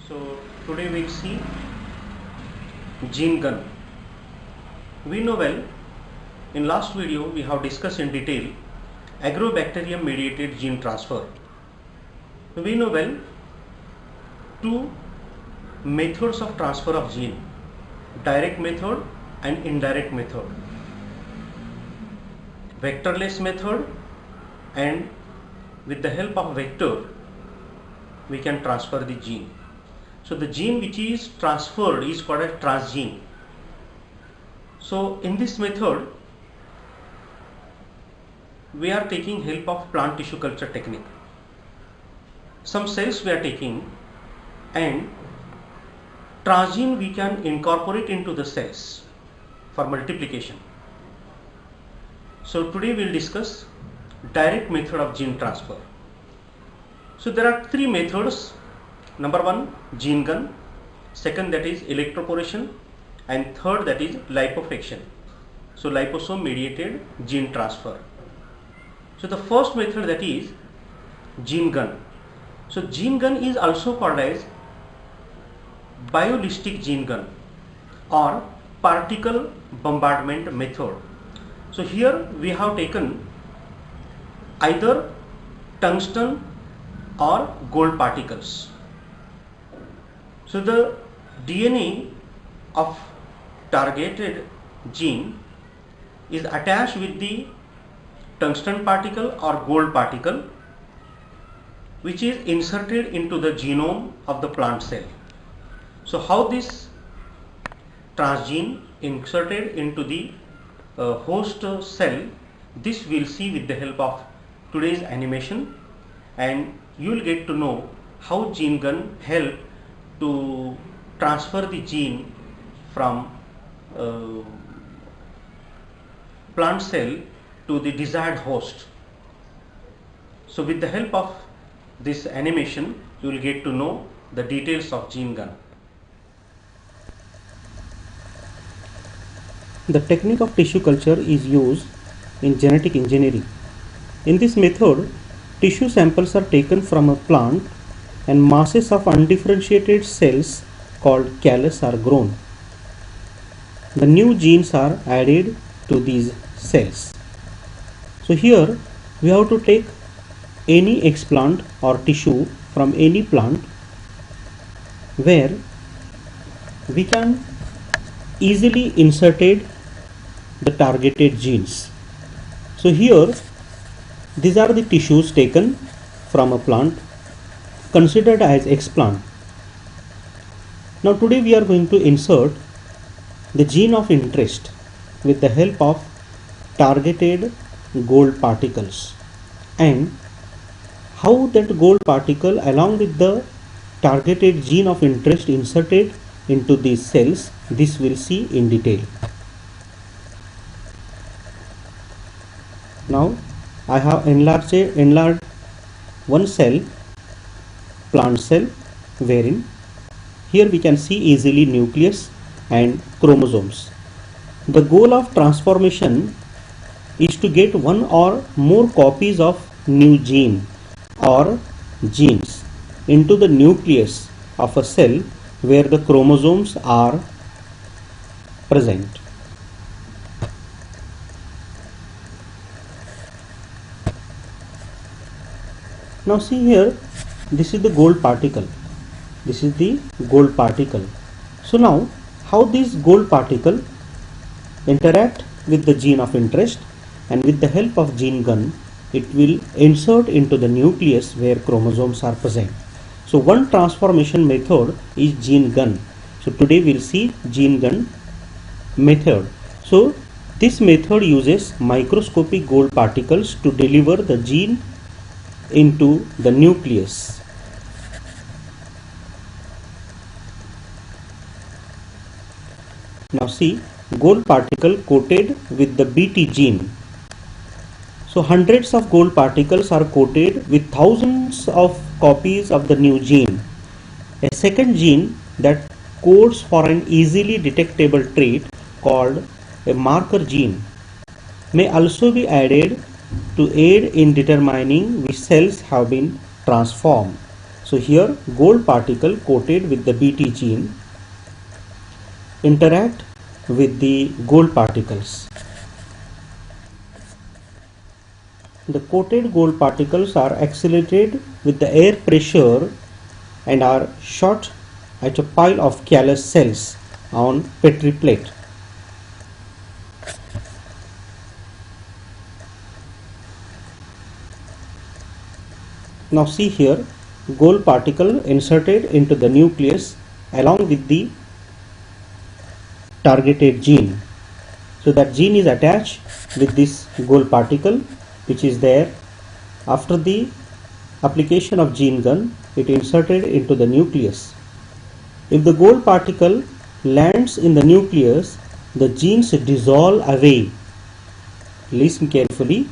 So today we'll see gene gun. We know well, in last video we have discussed in detail agrobacterium mediated gene transfer. We know well two methods of transfer of gene, direct method and indirect method, vectorless method, and with the help of vector we can transfer the gene. So the gene which is transferred is called a transgene. So in this method we are taking help of plant tissue culture technique. Some cells we are taking and transgene we can incorporate into the cells for multiplication. So today we will discuss direct method of gene transfer. So there are three methods. Number one, gene gun. Second, that is electroporation, and third, that is lipofection. So liposome mediated gene transfer. So the first method, that is gene gun. So gene gun is also called as biolistic gene gun or particle bombardment method. So here we have taken either tungsten or gold particles. So the DNA of targeted gene is attached with the tungsten particle or gold particle, which is inserted into the genome of the plant cell. So how this transgene inserted into the host cell, this we'll see with the help of today's animation, and you will get to know how gene gun help to transfer the gene from plant cell to the desired host. So with the help of this animation you will get to know the details of gene gun. The technique of tissue culture is used in genetic engineering. In this method, tissue samples are taken from a plant and masses of undifferentiated cells called callus are grown. The new genes are added to these cells. So here we have to take any explant or tissue from any plant where we can easily inserted the targeted genes. So here these are the tissues taken from a plant considered as explant. Now today we are going to insert the gene of interest with the help of targeted gold particles, and how that gold particle along with the targeted gene of interest inserted into these cells, this we'll see in detail. Now I have enlarged one cell, plant cell, wherein here we can see easily nucleus and chromosomes. The goal of transformation is to get one or more copies of new gene or genes into the nucleus of a cell where the chromosomes are present. Now see here, this is the gold particle. This is the gold particle. So now how this gold particle interact with the gene of interest, and with the help of gene gun it will insert into the nucleus where chromosomes are present. So one transformation method is gene gun. So today we'll see gene gun method. So this method uses microscopic gold particles to deliver the gene into the nucleus. Now see, gold particle coated with the BT gene. So hundreds of gold particles are coated with thousands of copies of the new gene. A second gene that codes for an easily detectable trait called a marker gene may also be added to aid in determining which cells have been transformed. So here gold particle coated with the Bt gene interact with the gold particles. The coated gold particles are accelerated with the air pressure and are shot at a pile of callus cells on Petri plate. Now see here, gold particle inserted into the nucleus along with the targeted gene. So that gene is attached with this gold particle which is there. After the application of gene gun, it inserted into the nucleus. If the gold particle lands in the nucleus, the genes dissolve away. Listen carefully.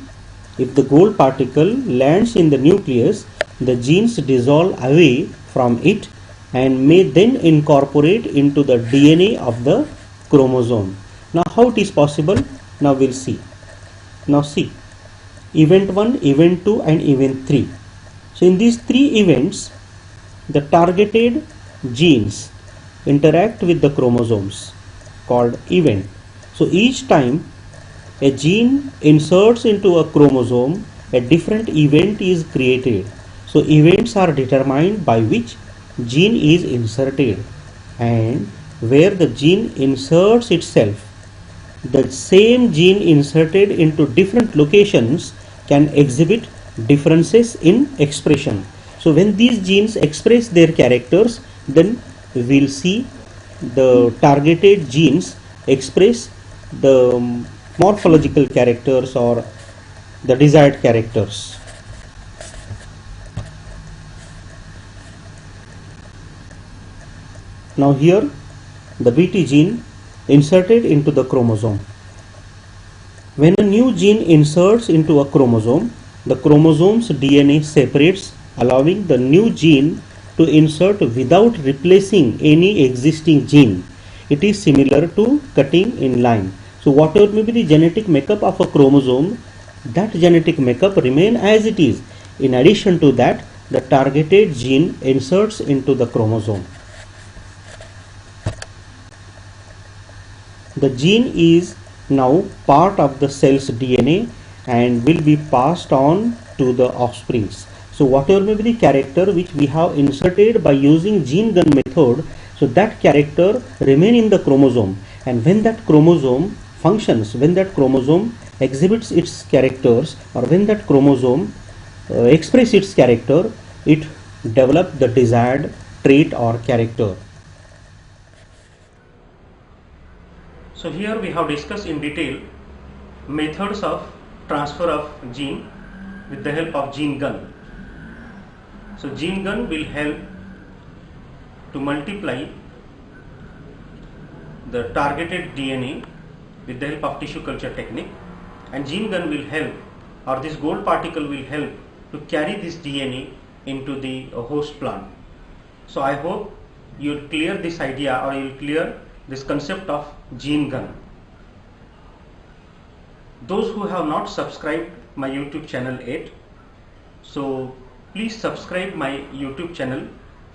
If the gold particle lands in the nucleus, the genes dissolve away from it and may then incorporate into the DNA of the chromosome. Now how it is possible? Now we'll see. Now see, event 1, event 2 and event 3. So in these 3 events, the targeted genes interact with the chromosomes called event. So each time a gene inserts into a chromosome, a different event is created. So events are determined by which gene is inserted, and where the gene inserts itself, the same gene inserted into different locations can exhibit differences in expression. So when these genes express their characters, then we'll see the targeted genes express the morphological characters or the desired characters. Now here the Bt gene inserted into the chromosome. When a new gene inserts into a chromosome, the chromosome's DNA separates, allowing the new gene to insert without replacing any existing gene. It is similar to cutting in line. So whatever may be the genetic makeup of a chromosome, that genetic makeup remains as it is. In addition to that, the targeted gene inserts into the chromosome. The gene is now part of the cell's DNA and will be passed on to the offsprings. So whatever may be the character which we have inserted by using gene gun method, so that character remain in the chromosome, and when that chromosome functions, when that chromosome exhibits its characters, or when that chromosome express its character, it develop the desired trait or character. So here we have discussed in detail methods of transfer of gene with the help of gene gun. So gene gun will help to multiply the targeted DNA with the help of tissue culture technique, and gene gun will help, or this gold particle will help to carry this DNA into the host plant. So I hope you'll clear this idea, or you'll clear this concept of gene gun. Those who have not subscribed my YouTube channel yet, so please subscribe my YouTube channel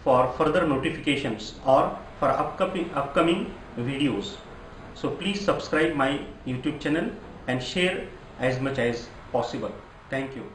for further notifications or for upcoming videos. So please subscribe my YouTube channel and share as much as possible. Thank you.